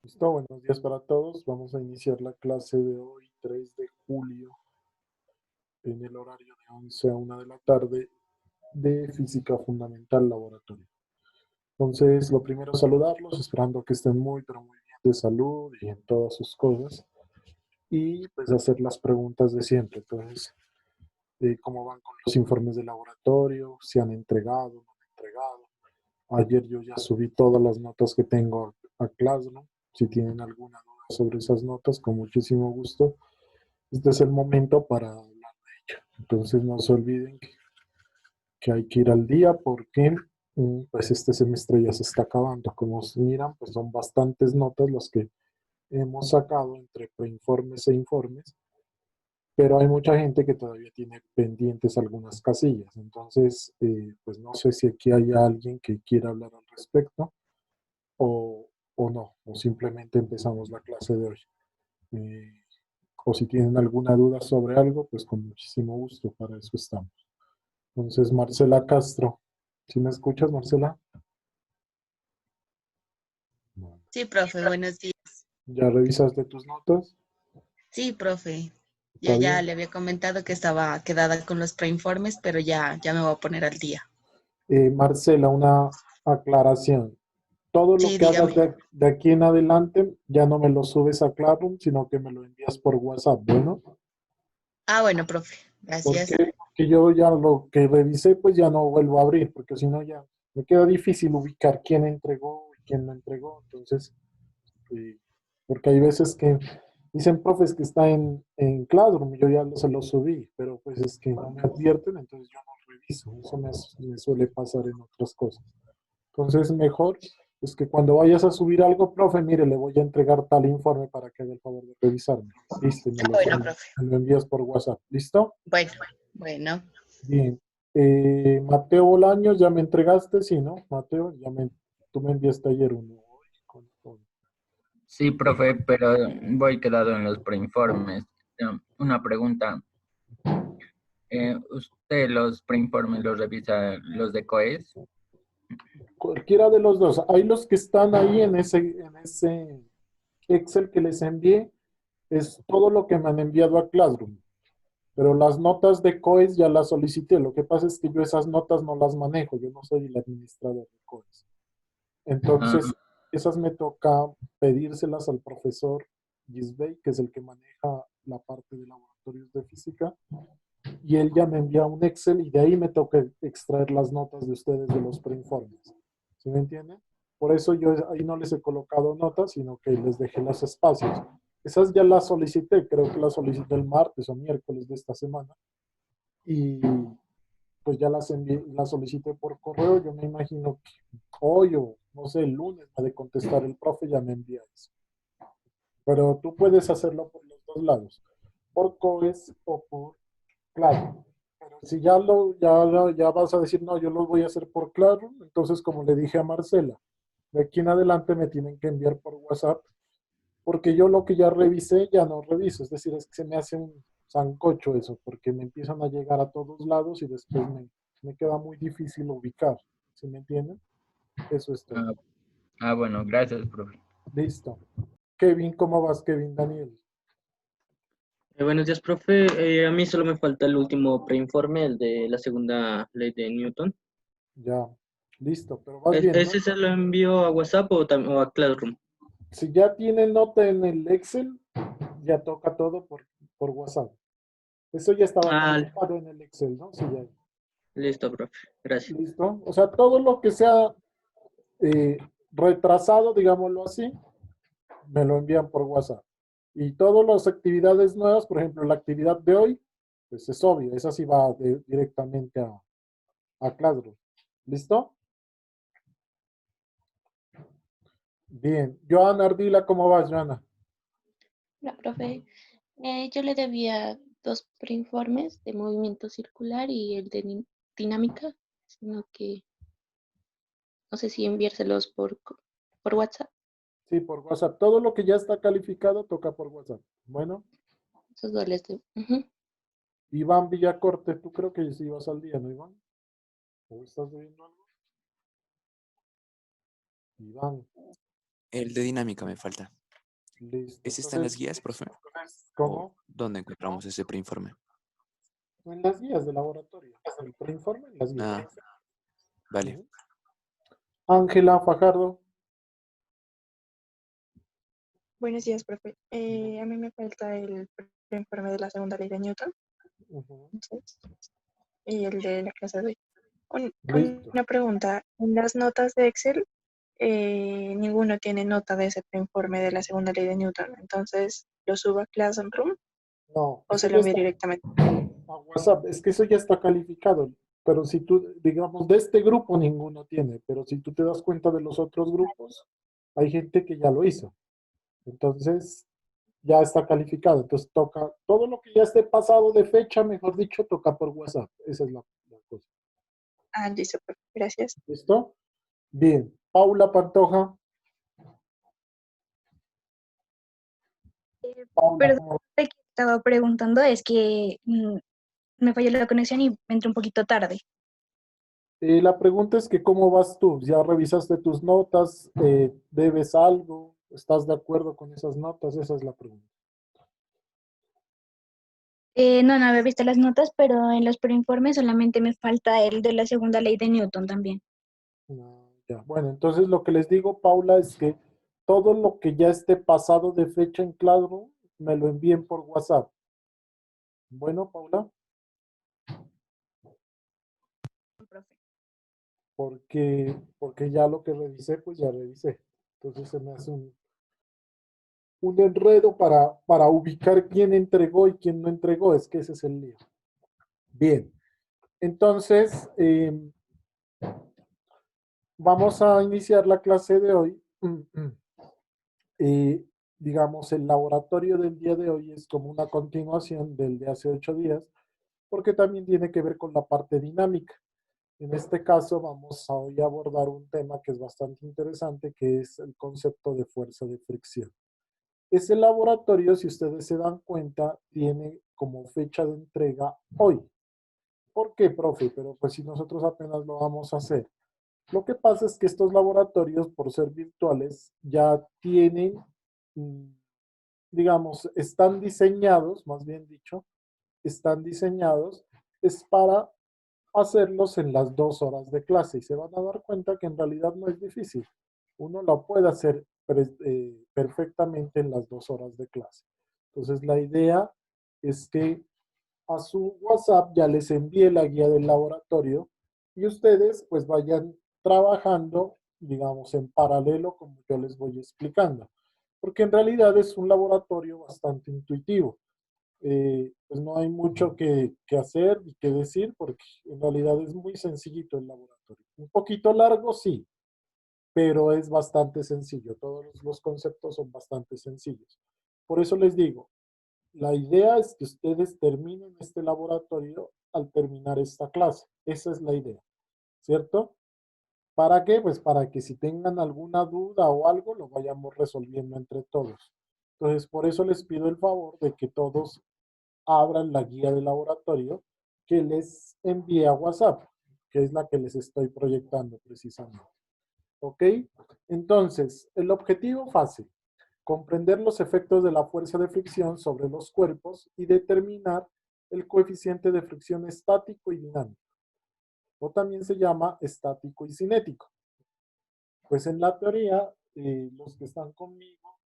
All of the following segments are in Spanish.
Listo, buenos días para todos. Vamos a iniciar la clase de hoy, 3 de julio, en el horario de 11 a 1 de la tarde de Física Fundamental Laboratorio. Entonces, lo primero es saludarlos, esperando que estén muy, pero muy bien de salud y en todas sus cosas. Y pues hacer las preguntas de siempre. Entonces, cómo van con los informes de laboratorio, si han entregado, no han entregado. Ayer yo ya subí todas las notas que tengo a Classroom. Si tienen alguna duda sobre esas notas, con muchísimo gusto. Este es el momento para hablar de ello. Entonces no se olviden que hay que ir al día porque pues este semestre ya se está acabando. Como miran, pues son bastantes notas las que hemos sacado entre preinformes e informes, pero hay mucha gente que todavía tiene pendientes algunas casillas. Entonces, pues no sé si aquí hay alguien que quiera hablar al respecto o no, o simplemente empezamos la clase de hoy. Eh, o si tienen alguna duda sobre algo, pues con muchísimo gusto, para eso estamos. Entonces, Marcela Castro, ¿sí me escuchas, Marcela? No. Sí, profe, buenos días. ¿Ya revisaste tus notas? Sí, profe. Yo ¿Está ya bien? le había comentado que estaba quedada con los preinformes, pero ya me voy a poner al día. Marcela, una aclaración. Todo lo Sí, que hagas dígame. de aquí en adelante, ya no me lo subes a Classroom, sino que me lo envías por WhatsApp, ¿bueno? Ah, bueno, profe. ¿Por Gracias. qué? Porque yo ya lo que revisé, pues ya no vuelvo a abrir, porque si no ya me queda difícil ubicar quién entregó y quién no entregó. Entonces, eh, porque hay veces que dicen profes que está en Classroom y yo ya se lo subí, pero pues es que no me advierten, entonces yo no reviso. Eso me suele pasar en otras cosas. Entonces, mejor es que cuando vayas a subir algo, profe, mire, le voy a entregar tal informe para que haga el favor de revisarme. Listo, y Ah, bueno, profe. me lo envías por WhatsApp. ¿Listo? Bueno, bueno. Bien. Mateo Bolaños, ¿ya me entregaste? Sí, ¿no? Mateo, tú me enviaste ayer uno. Sí, profe, pero voy quedado en los preinformes. Una pregunta. ¿Usted los preinformes los revisa los de COES? Cualquiera de los dos. Hay los que están ahí en ese Excel que les envié. Es todo lo que me han enviado a Classroom. Pero las notas de COES ya las solicité. Lo que pasa es que yo esas notas no las manejo. Yo no soy el administrador de COES. Ah, Entonces, esas me toca pedírselas al profesor Gisbey, que es el que maneja la parte de laboratorios de física, y él ya me envía un Excel y de ahí me toca extraer las notas de ustedes de los preinformes. ¿Sí me entienden? Por eso yo ahí no les he colocado notas, sino que les dejé los espacios. Esas ya las solicité, creo que las solicité el martes o miércoles de esta semana. Y pues ya las envié, las solicité por correo. Yo me imagino que hoy o no sé, el lunes me ha de contestar el profe, ya me envía eso. Pero tú puedes hacerlo por los dos lados, por COES o por Claro. Pero si ya vas a decir, no, yo lo voy a hacer por Claro, entonces como le dije a Marcela, de aquí en adelante me tienen que enviar por WhatsApp, porque yo lo que ya revisé ya no reviso, es decir, es que se me hace un sancocho eso, porque me empiezan a llegar a todos lados y después me queda muy difícil ubicar, ¿sí me entienden? Eso es todo. ah, bueno, gracias, profe. Listo. Kevin, ¿cómo vas, Kevin Daniel? Buenos días, profe. A mí solo me falta el último preinforme, el de la segunda ley de Newton. Ya, listo, pero vas bien, ¿no? ¿Ese se lo envío a WhatsApp o a Classroom? Si ya tiene nota en el Excel, ya toca todo por WhatsApp. Eso ya estaba Ah, calificado en el Excel, ¿no? Sí, ya. listo, profe. Gracias. Listo. O sea, todo lo que sea eh, retrasado, digámoslo así, me lo envían por WhatsApp. Y todas las actividades nuevas, por ejemplo, la actividad de hoy, pues es obvio, esa sí va directamente a Classroom. ¿Listo? Bien. Joana Ardila, ¿cómo vas, Joana? Hola, profe. Yo le debía dos preinformes de movimiento circular y el de dinámica, sino que no sé si enviárselos por WhatsApp. Sí, por WhatsApp. Todo lo que ya está calificado toca por WhatsApp. Bueno, Esos dos les debo. Ujú. Iván Villacorte, tú creo que sí vas al día, ¿no, Iván? ¿O estás viendo algo? Iván. El de dinámica me falta. Listo. ¿Ese está en las Entonces, guías, profe? ¿cómo? ¿O dónde encontramos ese preinforme? En las guías de laboratorio. El preinforme en las guías. Ah, vale. Ujú. Ángela Fajardo. Buenos días, profe. A mí me falta el informe de la segunda ley de Newton, Ujú. entonces, y el de la clase de hoy. Listo. Una pregunta. En las notas de Excel, ninguno tiene nota de ese informe de la segunda ley de Newton. Entonces, ¿lo subo a Classroom No, o eso se ya lo envío está directamente? a WhatsApp. Es que eso ya está calificado. Pero si tú, digamos, de este grupo ninguno tiene, pero si tú te das cuenta de los otros grupos, hay gente que ya lo hizo. Entonces, ya está calificado. Entonces, toca, todo lo que ya esté pasado de fecha, mejor dicho, toca por WhatsApp. Esa es la cosa. Ah, listo, profe. Gracias. ¿Listo? Bien. Paula Pantoja. Paula, Perdón, ¿cómo? que estaba preguntando, es que me falló la conexión y entré un poquito tarde. La pregunta es que ¿cómo vas tú? ¿Ya revisaste tus notas? ¿Debes algo? ¿Estás de acuerdo con esas notas? Esa es la pregunta. No había visto las notas, pero en los preinformes solamente me falta el de la segunda ley de Newton también. Ya. Bueno, entonces lo que les digo, Paula, es que todo lo que ya esté pasado de fecha en Classroom, me lo envíen por WhatsApp. Bueno, Paula, Profe. porque ya lo que revisé, pues ya revisé. Entonces se me hace un enredo para ubicar quién entregó y quién no entregó. Es que ese es el lío. Bien, entonces vamos a iniciar la clase de hoy. Digamos, el laboratorio del día de hoy es como una continuación del de hace 8 días, porque también tiene que ver con la parte dinámica. En este caso vamos a hoy a abordar un tema que es bastante interesante, que es el concepto de fuerza de fricción. Ese laboratorio, si ustedes se dan cuenta, tiene como fecha de entrega hoy. ¿Por qué, profe? Pero pues si nosotros apenas lo vamos a hacer. Lo que pasa es que estos laboratorios, por ser virtuales, ya tienen, digamos, están diseñados, más bien dicho, están diseñados, es para hacerlos en las 2 horas de clase y se van a dar cuenta que en realidad no es difícil. Uno lo puede hacer perfectamente en las 2 horas de clase. Entonces la idea es que a su WhatsApp ya les envíe la guía del laboratorio y ustedes pues vayan trabajando, digamos, en paralelo como yo les voy explicando. Porque en realidad es un laboratorio bastante intuitivo. Pues no hay mucho que hacer y que decir porque en realidad es muy sencillito el laboratorio. Un poquito largo, sí, pero es bastante sencillo. Todos los conceptos son bastante sencillos. Por eso les digo, la idea es que ustedes terminen este laboratorio al terminar esta clase. Esa es la idea, ¿cierto? ¿Para qué? Pues para que si tengan alguna duda o algo, lo vayamos resolviendo entre todos. Entonces, por eso les pido el favor de que todos abran la guía de laboratorio que les envíe a WhatsApp, que es la que les estoy proyectando precisamente. ¿Ok? Entonces, el objetivo fácil, comprender los efectos de la fuerza de fricción sobre los cuerpos y determinar el coeficiente de fricción estático y dinámico, o también se llama estático y cinético. Pues en la teoría, los que están conmigo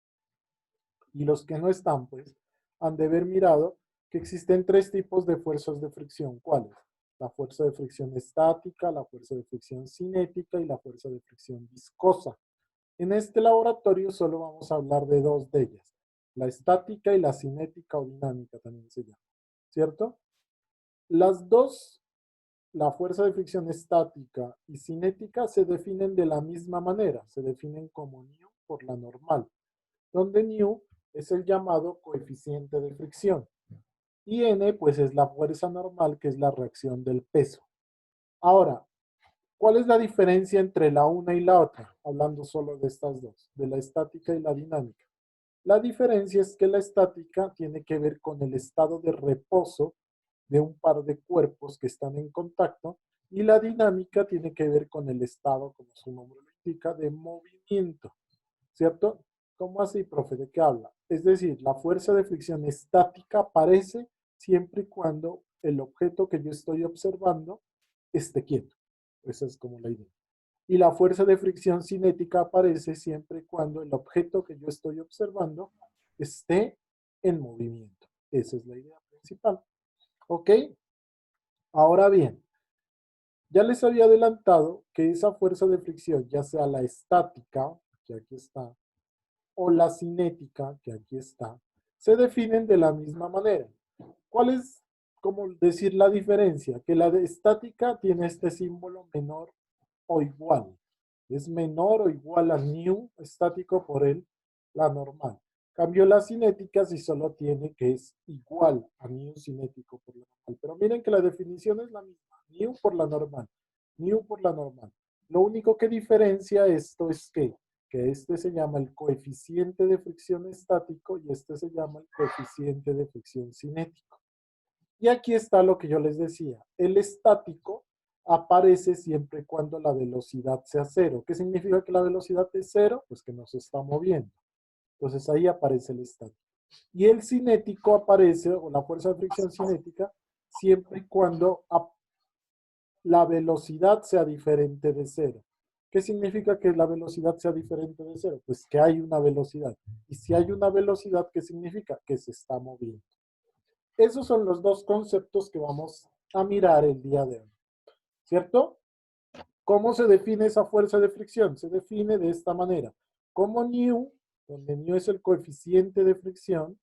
y los que no están, pues, han de haber mirado que existen 3 tipos de fuerzas de fricción. ¿Cuáles? La fuerza de fricción estática, la fuerza de fricción cinética y la fuerza de fricción viscosa. En este laboratorio solo vamos a hablar de 2 de ellas, la estática y la cinética o dinámica también se llama, ¿cierto? Las dos, la fuerza de fricción estática y cinética, se definen de la misma manera, se definen como nu por la normal, donde nu es el llamado coeficiente de fricción y n pues es la fuerza normal, que es la reacción del peso. Ahora, ¿cuál es la diferencia entre la una y la otra? Hablando solo de estas dos, de la estática y la dinámica. La diferencia es que la estática tiene que ver con el estado de reposo de un par de cuerpos que están en contacto y la dinámica tiene que ver con el estado, como su nombre lo indica, de movimiento, ¿cierto? ¿Cómo así, profe? ¿De qué habla? Es decir, la fuerza de fricción estática aparece siempre y cuando el objeto que yo estoy observando esté quieto. Esa es como la idea. Y la fuerza de fricción cinética aparece siempre y cuando el objeto que yo estoy observando esté en movimiento. Esa es la idea principal. ¿Ok? Ahora bien, ya les había adelantado que esa fuerza de fricción, ya sea la estática, que aquí está, o la cinética, que aquí está, se definen de la misma manera. ¿Cuál es, como decir, la diferencia? Que la de estática tiene este símbolo menor o igual. Es menor o igual a nu estático por la normal. Cambio la cinética si solo tiene que es igual a nu cinético por la normal. Pero miren que la definición es la misma. Nu por la normal. Nu por la normal. Lo único que diferencia esto es que este se llama el coeficiente de fricción estático y este se llama el coeficiente de fricción cinético. Y aquí está lo que yo les decía. El estático aparece siempre cuando la velocidad sea cero. ¿Qué significa que la velocidad es cero? Pues que no se está moviendo. Entonces ahí aparece el estático. Y el cinético aparece, o la fuerza de fricción cinética, siempre y cuando la velocidad sea diferente de cero. ¿Qué significa que la velocidad sea diferente de cero? Pues que hay una velocidad. Y si hay una velocidad, ¿qué significa? Que se está moviendo. Esos son los dos conceptos que vamos a mirar el día de hoy. ¿Cierto? ¿Cómo se define esa fuerza de fricción? Se define de esta manera. Como nu, donde nu es el coeficiente de fricción,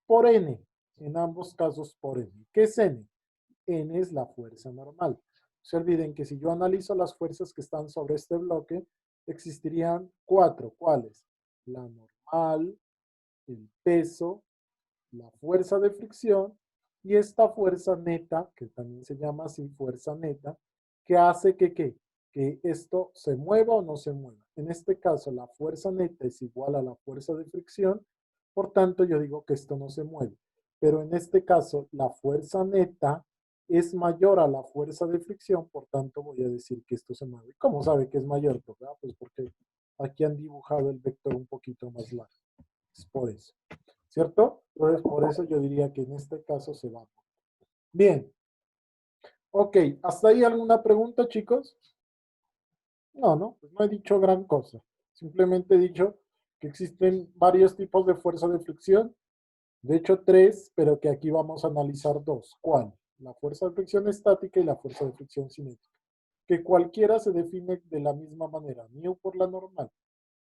por n. En ambos casos por n. ¿Qué es n? N es la fuerza normal. No se olviden que si yo analizo las fuerzas que están sobre este bloque, existirían 4. ¿Cuáles? La normal, el peso, la fuerza de fricción y esta fuerza neta, que también se llama así, fuerza neta, que hace que esto se mueva o no se mueva. En este caso, la fuerza neta es igual a la fuerza de fricción, por tanto, yo digo que esto no se mueve. Pero en este caso, la fuerza neta es mayor a la fuerza de fricción, por tanto, voy a decir que esto se mueve. ¿Cómo sabe que es mayor? Pues porque aquí han dibujado el vector un poquito más largo. Es por eso. ¿Cierto? Entonces, por eso yo diría que en este caso se va. Bien. Ok, ¿hasta ahí alguna pregunta, chicos? No, pues no he dicho gran cosa. Simplemente he dicho que existen varios tipos de fuerza de fricción. De hecho, 3, pero que aquí vamos a analizar 2. ¿Cuál? La fuerza de fricción estática y la fuerza de fricción cinética. Que cualquiera se define de la misma manera, mu por la normal.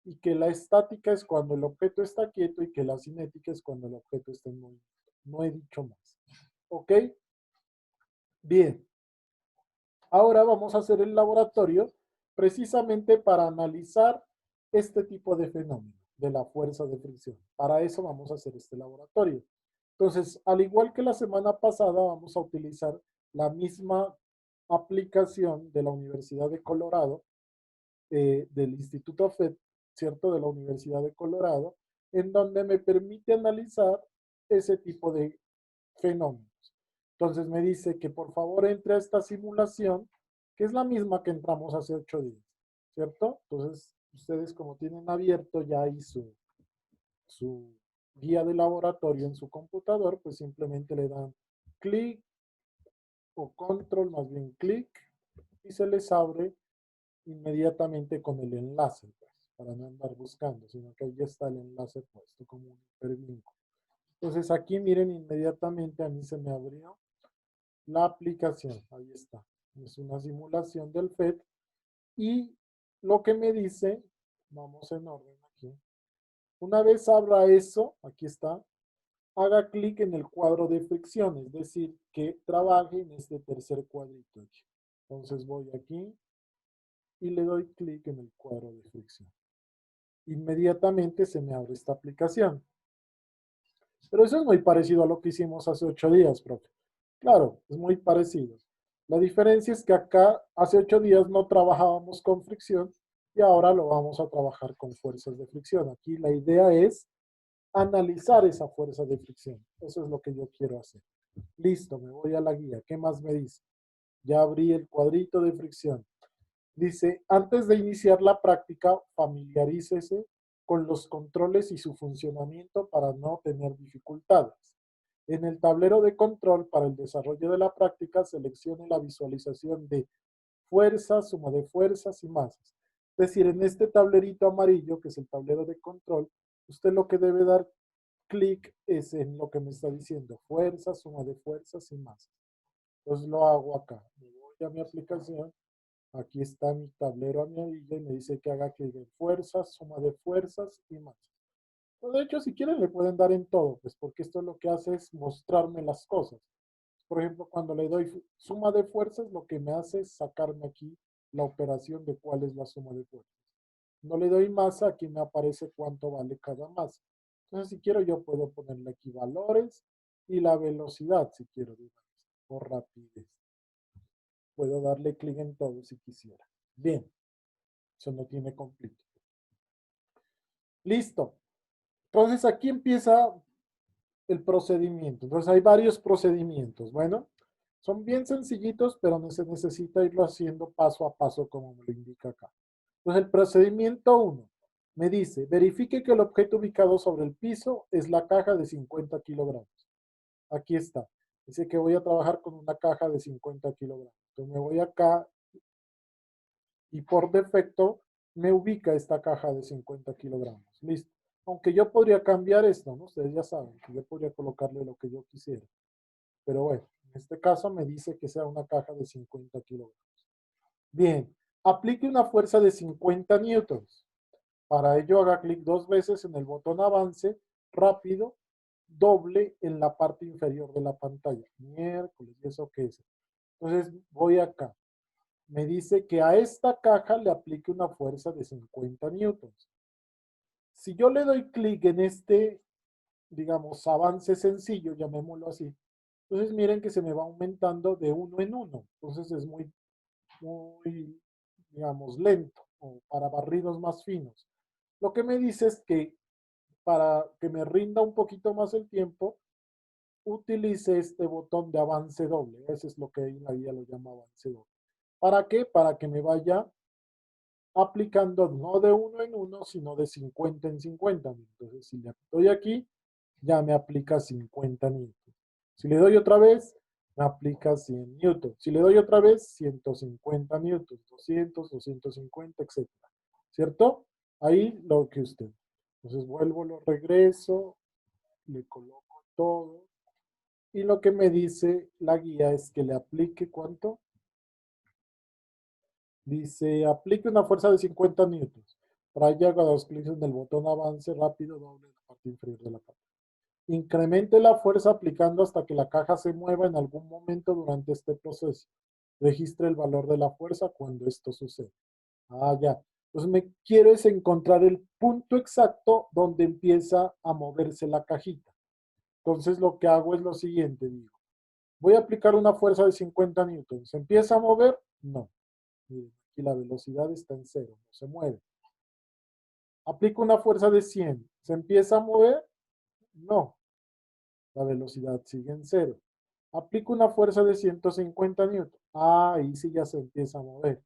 Y que la estática es cuando el objeto está quieto y que la cinética es cuando el objeto está en movimiento. No he dicho más. ¿Ok? Bien. Ahora vamos a hacer el laboratorio precisamente para analizar este tipo de fenómeno de la fuerza de fricción. Para eso vamos a hacer este laboratorio. Entonces, al igual que la semana pasada, vamos a utilizar la misma aplicación de la Universidad de Colorado, del Instituto FED, ¿cierto? De la Universidad de Colorado, en donde me permite analizar ese tipo de fenómenos. Entonces me dice que por favor entre a esta simulación, que es la misma que entramos hace 8 días, ¿cierto? Entonces, ustedes como tienen abierto ya ahí su guía de laboratorio en su computador, pues simplemente le dan clic o control, más bien clic, y se les abre inmediatamente con el enlace, pues, para no andar buscando, sino que ahí ya está el enlace puesto como un hipervínculo. Entonces aquí miren, inmediatamente a mí se me abrió la aplicación, ahí está. Es una simulación del FED y lo que me dice, vamos en orden aquí. Una vez abra eso, aquí está, haga clic en el cuadro de fricción, es decir, que trabaje en este tercer cuadrito aquí. Entonces voy aquí y le doy clic en el cuadro de fricción. Inmediatamente se me abre esta aplicación. Pero eso es muy parecido a lo que hicimos hace 8 días, profe. Claro, es muy parecido. La diferencia es que acá hace 8 días no trabajábamos con fricción y ahora lo vamos a trabajar con fuerzas de fricción. Aquí la idea es analizar esa fuerza de fricción. Eso es lo que yo quiero hacer. Listo, me voy a la guía. ¿Qué más me dice? Ya abrí el cuadrito de fricción. Dice, antes de iniciar la práctica, familiarícese con los controles y su funcionamiento para no tener dificultades. En el tablero de control para el desarrollo de la práctica, seleccione la visualización de fuerzas, suma de fuerzas y masas. Es decir, en este tablerito amarillo, que es el tablero de control, usted lo que debe dar clic es en lo que me está diciendo, fuerzas, suma de fuerzas y masas. Entonces lo hago acá. Me voy a mi aplicación. Aquí está mi tablero amarillo y me dice que haga clic en fuerzas, suma de fuerzas y masas. Pues de hecho, si quieren le pueden dar en todo, pues porque esto lo que hace es mostrarme las cosas. Por ejemplo, cuando le doy suma de fuerzas, lo que me hace es sacarme aquí la operación de cuál es la suma de fuerzas. No le doy masa, aquí me aparece cuánto vale cada masa. Entonces, si quiero, yo puedo ponerle aquí valores y la velocidad, si quiero, o rapidez. Puedo darle clic en todo si quisiera. Bien, eso no tiene conflicto. Listo. Entonces, aquí empieza el procedimiento. Entonces, hay varios procedimientos. Bueno, son bien sencillitos, pero se necesita irlo haciendo paso a paso, como me lo indica acá. Entonces, el procedimiento 1 me dice, verifique que el objeto ubicado sobre el piso es la caja de 50 kilogramos. Aquí está. Dice que voy a trabajar con una caja de 50 kilogramos. Entonces, me voy acá y por defecto me ubica esta caja de 50 kilogramos. Listo. Aunque yo podría cambiar esto, ¿no? Ustedes ya saben que yo podría colocarle lo que yo quisiera. Pero bueno, en este caso me dice que sea una caja de 50 kilogramos. Bien, aplique una fuerza de 50 newtons. Para ello haga clic 2 veces en el botón avance, rápido, doble en la parte inferior de la pantalla. Miércoles, ¿y eso qué es? Entonces voy acá. Me dice que a esta caja le aplique una fuerza de 50 newtons. Si yo le doy clic en este, digamos, avance sencillo, llamémoslo así, entonces miren que se me va aumentando de uno en uno. Entonces es muy, digamos, lento o para barridos más finos. Lo que me dice es que para que me rinda un poquito más el tiempo, utilice este botón de avance doble. Ese es lo que en la guía lo llama avance doble. ¿Para qué? Para que me vaya aplicando no de uno en uno, sino de 50 en 50. Entonces, si le doy aquí, ya me aplica 50 newtons. Si le doy otra vez, me aplica 100 newtons. Si le doy otra vez, 150 newtons, 200, 250, etc. ¿Cierto? Ahí lo que usted. Entonces vuelvo, lo regreso, le coloco todo. Y lo que me dice la guía es que le aplique, ¿cuánto? Dice, aplique una fuerza de 50 newtons. Para ello haga 2 clics en el botón avance rápido doble en la parte inferior de la pantalla. Incremente la fuerza aplicando hasta que la caja se mueva en algún momento durante este proceso. Registre el valor de la fuerza cuando esto sucede. Ah, ya. Entonces me quiero es encontrar el punto exacto donde empieza a moverse la cajita. Entonces lo que hago es lo siguiente, digo. Voy a aplicar una fuerza de 50 newtons. ¿Se empieza a mover? No. Miren, aquí la velocidad está en 0, no se mueve. Aplico una fuerza de 100. ¿Se empieza a mover? No. La velocidad sigue en 0. Aplico una fuerza de 150 newtons. Ah, ahí sí ya se empieza a mover.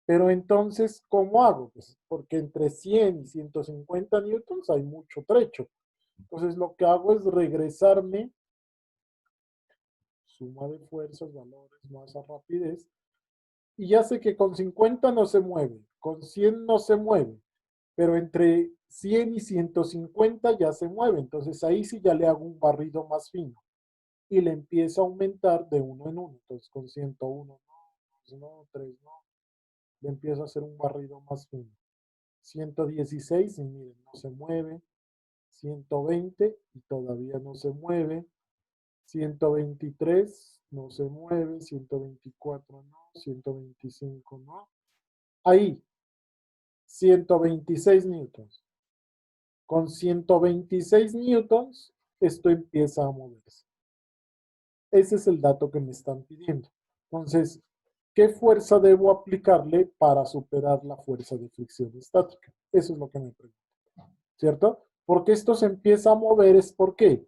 Pero entonces, ¿cómo hago? Pues porque entre 100 y 150 newtons hay mucho trecho. Entonces lo que hago es regresarme, suma de fuerzas, valores, masa, rapidez, y ya sé que con 50 no se mueve, con 100 no se mueve, pero entre 100 y 150 ya se mueve. Entonces ahí sí ya le hago un barrido más fino y le empiezo a aumentar de uno en uno. Entonces con 101 no, 2 no, 3 no, le empiezo a hacer un barrido más fino. 116 y miren, no se mueve. 120 y todavía no se mueve. 123 no se mueve. 124 no. 125 no. Ahí, 126 newtons. Con 126 newtons, esto empieza a moverse. Ese es el dato que me están pidiendo. Entonces, ¿qué fuerza debo aplicarle para superar la fuerza de fricción estática? Eso es lo que me pregunto. ¿Cierto? Porque esto se empieza a mover, ¿es por qué?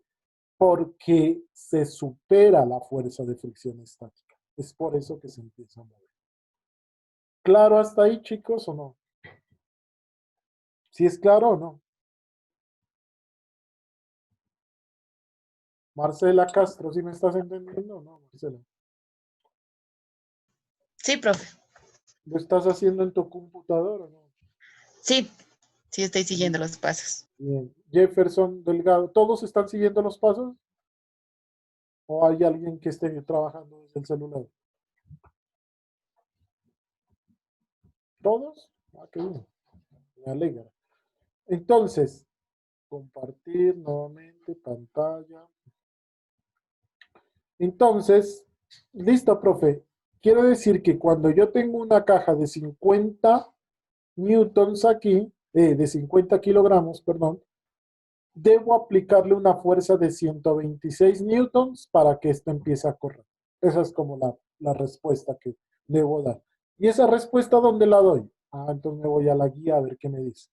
Porque se supera la fuerza de fricción estática. Es por eso que se empieza a mover. ¿Claro hasta ahí, chicos, o no? ¿Si es claro o no? Marcela Castro, ¿sí me estás entendiendo o no, Marcela? Sí, profe. ¿Lo estás haciendo en tu computador o no? Sí, sí estoy siguiendo los pasos. Bien. Jefferson Delgado, ¿todos están siguiendo los pasos? ¿O hay alguien que esté trabajando desde el celular? ¿Todos? Ah, qué bien. Me alegra. Entonces, compartir nuevamente pantalla. Entonces, listo, profe. Quiero decir que cuando yo tengo una caja de 50 newtons aquí, de 50 kilogramos, perdón, debo aplicarle una fuerza de 126 newtons para que esto empiece a correr. Esa es como la respuesta que debo dar. ¿Y esa respuesta dónde la doy? Ah, entonces me voy a la guía a ver qué me dice.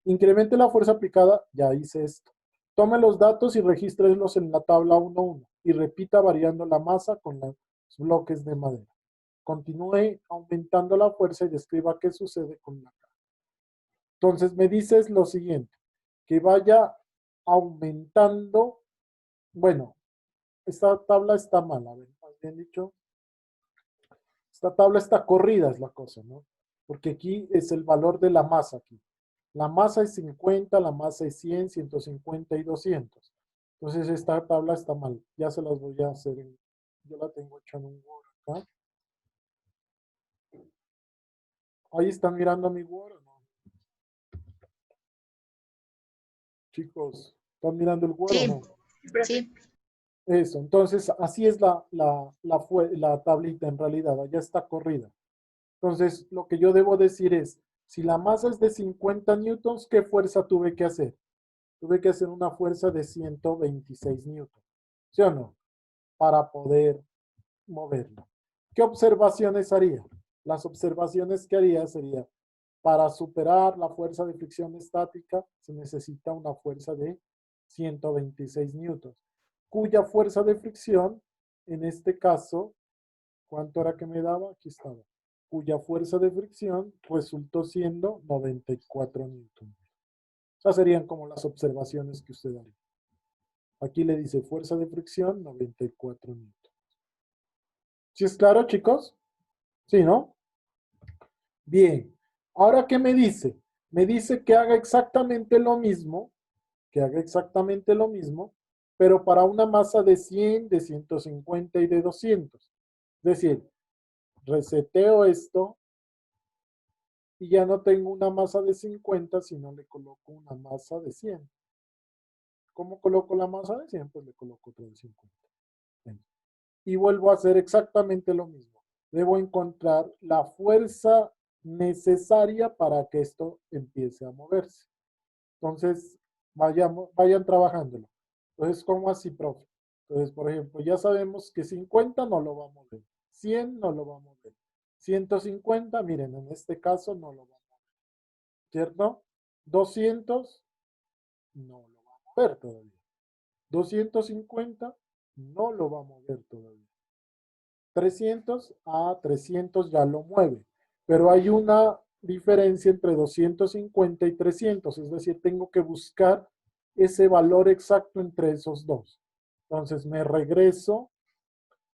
Incremente la fuerza aplicada, ya hice esto. Tome los datos y regístrelos en la tabla 1.1 y repita variando la masa con los bloques de madera. Continúe aumentando la fuerza y describa qué sucede con la caja. Entonces me dices lo siguiente, que vaya aumentando, bueno, esta tabla está mala, a ver, más bien dicho, esta tabla está corrida es la cosa, ¿no? Porque aquí es el valor de la masa aquí. La masa es 50, la masa es 100, 150 y 200. Entonces esta tabla está mal. Ya se las voy a hacer. Yo la tengo hecha en un Word acá. Ahí están mirando mi Word, ¿o no? Chicos, ¿están mirando el Word o Sí, no? sí. Eso, entonces así es la tablita en realidad, ya está corrida. Entonces lo que yo debo decir es, si la masa es de 50 newtons, ¿qué fuerza tuve que hacer? Tuve que hacer una fuerza de 126 newtons, ¿sí o no? Para poder moverlo. ¿Qué observaciones haría? Las observaciones que haría sería, para superar la fuerza de fricción estática se necesita una fuerza de 126 newtons, cuya fuerza de fricción, en este caso, ¿cuánto era que me daba? Aquí estaba. Cuya fuerza de fricción resultó siendo 94 newtons. Esas serían como las observaciones que usted haría. Aquí le dice fuerza de fricción 94 newtons. ¿Sí es claro, chicos? Sí, ¿no? Bien. Ahora, ¿qué me dice? Me dice que haga exactamente lo mismo, pero para una masa de 100, de 150 y de 200. Es decir, reseteo esto y ya no tengo una masa de 50, sino le coloco una masa de 100. ¿Cómo coloco la masa de 100? Pues le coloco otra de 50. Y vuelvo a hacer exactamente lo mismo. Debo encontrar la fuerza necesaria para que esto empiece a moverse. Entonces, vayan trabajándolo. Entonces, ¿cómo así, profe? Entonces, por ejemplo, ya sabemos que 50 no lo va a mover, 100 no lo va a mover, 150, miren, en este caso no lo va a mover, ¿cierto? 200 no lo va a mover todavía. 250 no lo va a mover todavía. 300 a 300 ya lo mueve, pero hay una diferencia entre 250 y 300, es decir, tengo que buscar ese valor exacto entre esos dos. Entonces me regreso,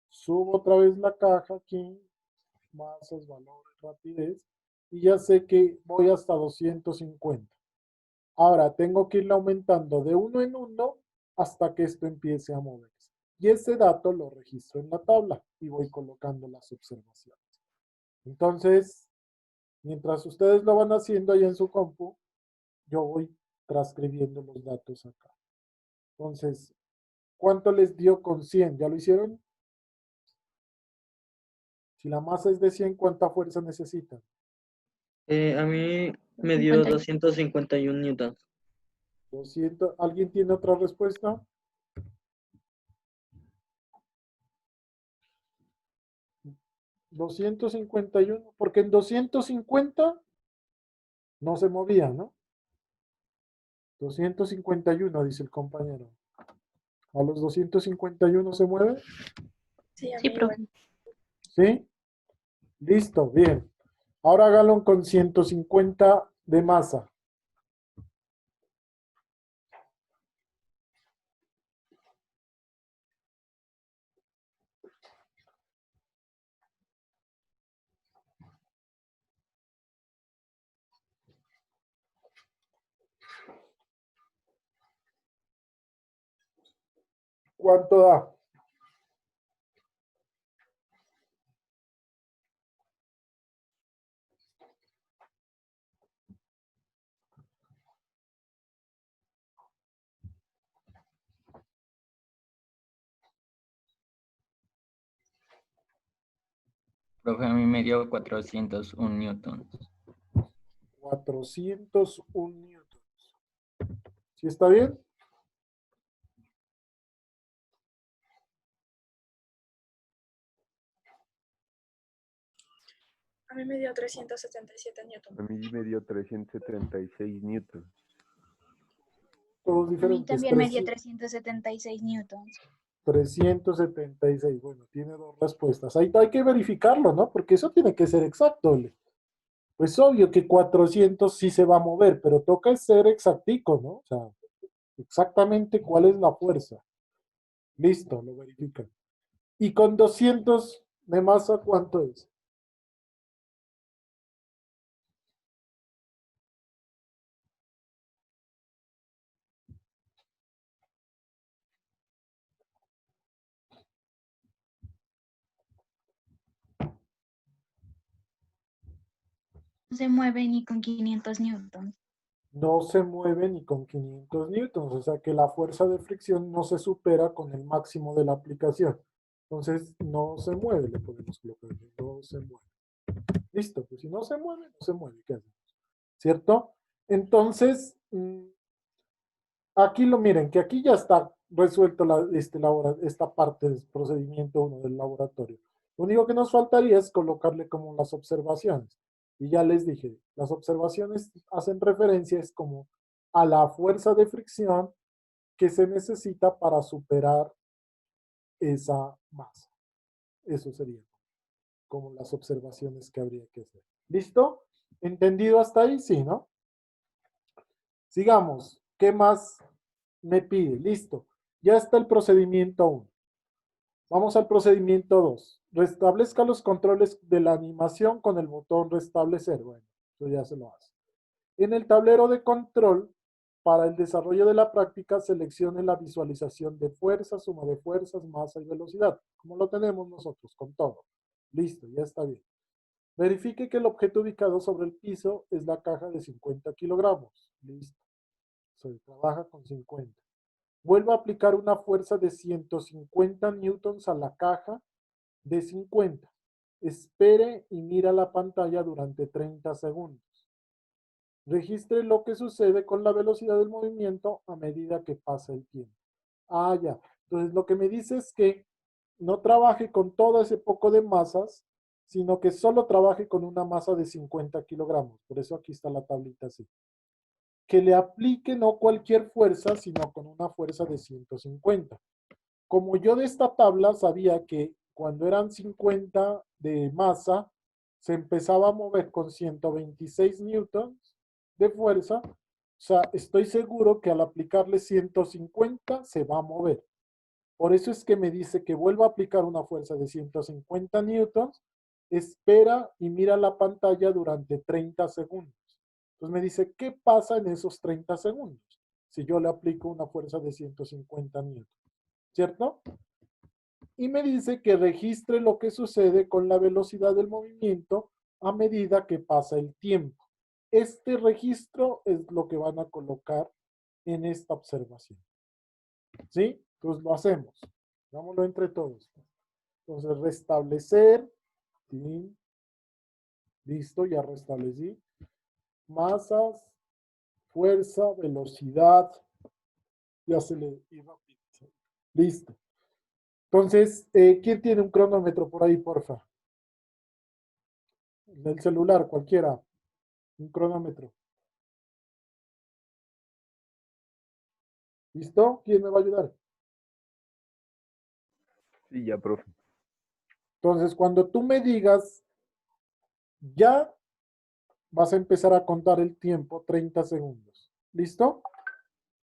subo otra vez la caja aquí, masas, valores, rapidez, y ya sé que voy hasta 250. Ahora tengo que irle aumentando de uno en uno hasta que esto empiece a moverse. Y ese dato lo registro en la tabla y voy colocando las observaciones. Entonces, mientras ustedes lo van haciendo ahí en su compu, yo voy transcribiendo los datos acá. Entonces, ¿cuánto les dio con 100? ¿Ya lo hicieron? Si la masa es de 100, ¿cuánta fuerza necesitan? A mí me dio 50. 251 newtons. 200. ¿Alguien tiene otra respuesta? $251, porque en 250 no se movía, ¿no? 251, dice el compañero. ¿A los 251 se mueve? Sí, profe. ¿Sí? Listo, bien. Ahora hágalo con 150 de masa. ¿Cuánto da? Profe, a mí me dio 401 newtons. 401 newtons. ¿Sí está bien? A mí me dio 377 newton. A mí me dio 376 newtons. Todos A mí diferentes. también me dio 376 newtons. 376. Bueno, tiene dos respuestas. Ahí hay que verificarlo, ¿no? Porque eso tiene que ser exacto. Pues obvio que 400 sí se va a mover, pero toca ser exactico, ¿no? O sea, exactamente cuál es la fuerza. Listo, lo verifican. Y con 200 de masa, ¿cuánto es? No se mueve ni con 500 newtons. No se mueve ni con 500 newtons, o sea que la fuerza de fricción no se supera con el máximo de la aplicación. Entonces, no se mueve, le podemos colocar, no se mueve. Listo, pues si no se mueve, no se mueve, ¿qué hacemos? ¿Cierto? Entonces, aquí lo miren, que aquí ya está resuelto esta parte del procedimiento 1 del laboratorio. Lo único que nos faltaría es colocarle como las observaciones. Y ya les dije, las observaciones hacen referencia es como a la fuerza de fricción que se necesita para superar esa masa. Eso sería como las observaciones que habría que hacer. ¿Listo? ¿Entendido hasta ahí? Sí, ¿no? Sigamos. ¿Qué más me pide? Listo. Ya está el procedimiento 1. Vamos al procedimiento 2. Restablezca los controles de la animación con el botón restablecer. Bueno, eso ya se lo hace. En el tablero de control, para el desarrollo de la práctica, seleccione la visualización de fuerza, suma de fuerzas, masa y velocidad, como lo tenemos nosotros, con todo. Listo, ya está bien. Verifique que el objeto ubicado sobre el piso es la caja de 50 kilogramos. Listo. Se trabaja con 50. Vuelva a aplicar una fuerza de 150 newtons a la caja de 50. Espere y mira la pantalla durante 30 segundos. Registre lo que sucede con la velocidad del movimiento a medida que pasa el tiempo. Ah, ya. Entonces, lo que me dice es que no trabaje con todo ese poco de masas, sino que solo trabaje con una masa de 50 kilogramos. Por eso aquí está la tablita así. Que le aplique no cualquier fuerza, sino con una fuerza de 150. Como yo de esta tabla sabía que cuando eran 50 de masa, se empezaba a mover con 126 newtons de fuerza, o sea, estoy seguro que al aplicarle 150 se va a mover. Por eso es que me dice que vuelva a aplicar una fuerza de 150 newtons, espera y mira la pantalla durante 30 segundos. Entonces me dice, ¿qué pasa en esos 30 segundos? Si yo le aplico una fuerza de 150 newtons, ¿cierto? Y me dice que registre lo que sucede con la velocidad del movimiento a medida que pasa el tiempo. Este registro es lo que van a colocar en esta observación. ¿Sí? Entonces lo hacemos. Hagámoslo entre todos. Entonces restablecer. ¿Sí? Listo, ya restablecí. Masas, fuerza, velocidad. Ya se le... Listo. Entonces, ¿quién tiene un cronómetro por ahí, porfa? Del celular, cualquiera. Un cronómetro. ¿Listo? ¿Quién me va a ayudar? Sí, ya, profe. Entonces, cuando tú me digas, ya vas a empezar a contar el tiempo 30 segundos. ¿Listo?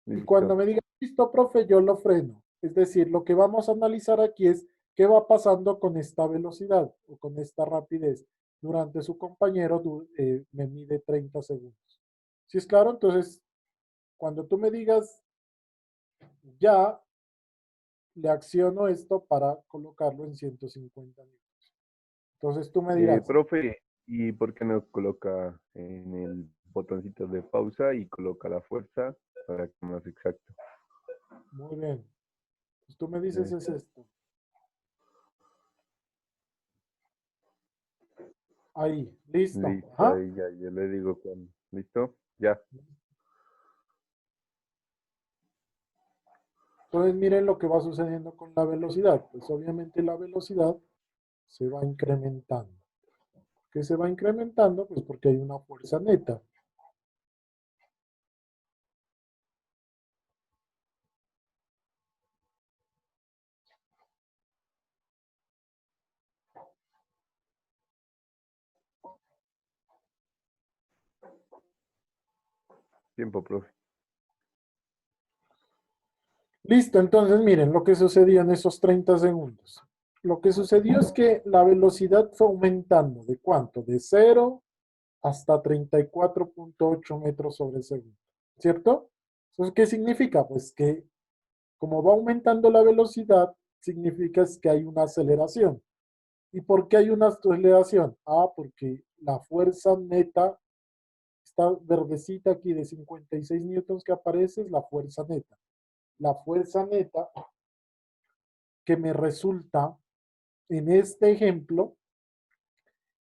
Y Listo. cuando me digas, listo, profe, yo lo freno. Es decir, lo que vamos a analizar aquí es qué va pasando con esta velocidad o con esta rapidez. Durante su compañero me mide 30 segundos. ¿Sí es claro? Entonces, cuando tú me digas, ya le acciono esto para colocarlo en 150 minutos. Entonces tú me dirás, Profe, ¿y por qué no coloca en el botoncito de pausa y coloca la fuerza para que sea más exacto? muy bien. Pues tú me dices es esto. Ahí, listo. Listo, Ajá. ahí ya, yo le digo cuándo. ¿Listo? Ya. Entonces miren lo que va sucediendo con la velocidad. Pues obviamente la velocidad se va incrementando. ¿Qué se va incrementando? Pues porque hay una fuerza neta. Tiempo, profe. Listo, entonces miren lo que sucedió en esos 30 segundos. Lo que sucedió es que la velocidad fue aumentando. ¿De cuánto? De 0 hasta 34.8 metros sobre segundo. ¿Cierto? Entonces, ¿qué significa? Pues que como va aumentando la velocidad, significa es que hay una aceleración. ¿Y por qué hay una aceleración? Ah, porque la fuerza neta, esta verdecita aquí de 56 newtons que aparece es la fuerza neta. La fuerza neta que me resulta en este ejemplo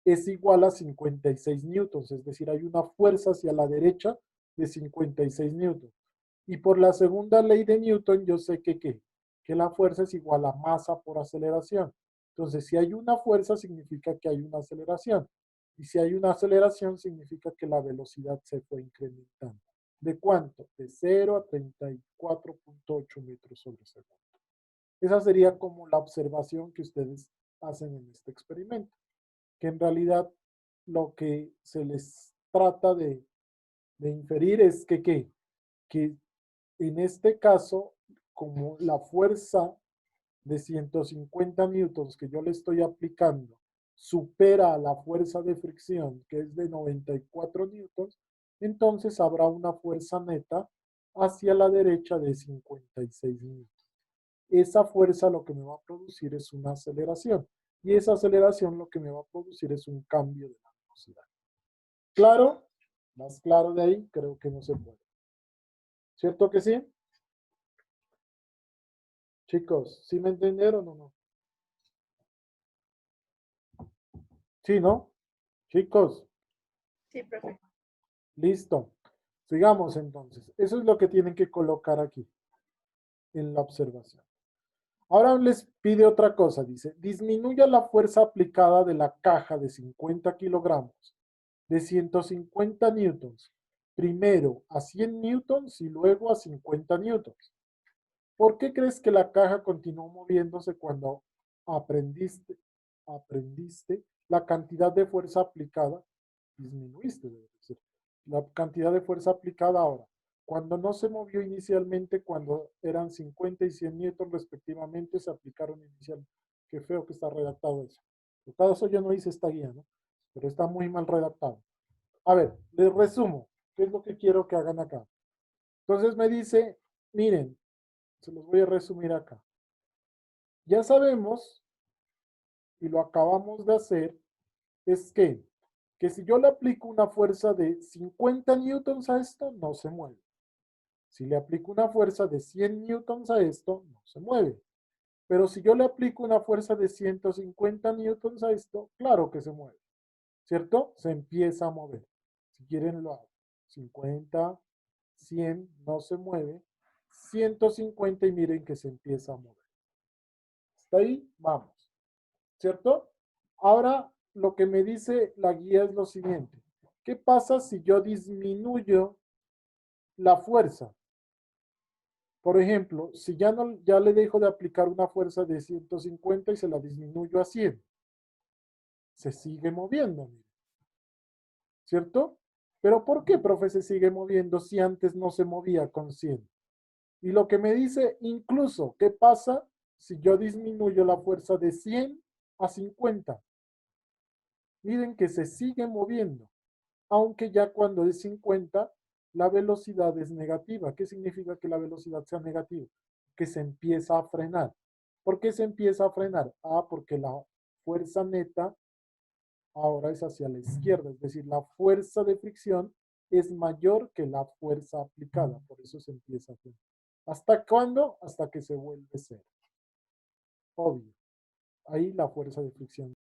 es igual a 56 newtons, es decir, hay una fuerza hacia la derecha de 56 newtons. Y por la segunda ley de Newton yo sé que la fuerza es igual a masa por aceleración. Entonces, si hay una fuerza significa que hay una aceleración. Y si hay una aceleración significa que la velocidad se fue incrementando. ¿De cuánto? De 0 a 34.8 metros sobre segundo. Esa sería como la observación que ustedes hacen en este experimento, que en realidad lo que se les trata de inferir es que en este caso, como la fuerza de 150 newtons que yo le estoy aplicando supera a la fuerza de fricción, que es de 94 newtons, entonces habrá una fuerza neta hacia la derecha de 56 newtons. Esa fuerza lo que me va a producir es una aceleración. Y esa aceleración lo que me va a producir es un cambio de la velocidad. ¿Claro? Más claro de ahí, creo que no se puede. ¿Cierto que sí? Chicos, ¿sí me entendieron o no? Sí, ¿no? Chicos, Sí, profe. listo. Sigamos entonces. Eso es lo que tienen que colocar aquí en la observación. Ahora les pide otra cosa. Dice, disminuya la fuerza aplicada de la caja de 50 kilogramos de 150 newtons. Primero a 100 newtons y luego a 50 newtons. ¿Por qué crees que la caja continuó moviéndose cuando aprendiste la cantidad de fuerza aplicada? Disminuiste, debe decir. La cantidad de fuerza aplicada ahora. Cuando no se movió inicialmente, cuando eran 50 y 100 newtons respectivamente, se aplicaron inicialmente. Qué feo que está redactado eso. Por caso yo no hice esta guía, ¿no? Pero está muy mal redactado. A ver, les resumo. ¿Qué es lo que quiero que hagan acá? Entonces me dice, miren, se los voy a resumir acá. Ya sabemos, y lo acabamos de hacer, es que si yo le aplico una fuerza de 50 newtons a esto, no se mueve. Si le aplico una fuerza de 100 newtons a esto, no se mueve. Pero si yo le aplico una fuerza de 150 newtons a esto, claro que se mueve. ¿Cierto? Se empieza a mover. Si quieren lo hago. 50, 100, no se mueve. 150 y miren que se empieza a mover. ¿Está ahí? Vamos. ¿Cierto? Ahora lo que me dice la guía es lo siguiente. ¿Qué pasa si yo disminuyo la fuerza? Por ejemplo, si ya le dejo de aplicar una fuerza de 150 y se la disminuyo a 100, se sigue moviendo, ¿cierto? Pero ¿por qué, profe, se sigue moviendo si antes no se movía con 100? Y lo que me dice, incluso, ¿qué pasa si yo disminuyo la fuerza de 100 a 50? Miren que se sigue moviendo, aunque ya cuando es 50, la velocidad es negativa. ¿Qué significa que la velocidad sea negativa? Que se empieza a frenar. ¿Por qué se empieza a frenar? Ah, porque la fuerza neta ahora es hacia la izquierda, es decir, la fuerza de fricción es mayor que la fuerza aplicada, por eso se empieza a frenar. ¿Hasta cuándo? Hasta que se vuelve cero. Obvio. Ahí la fuerza de fricción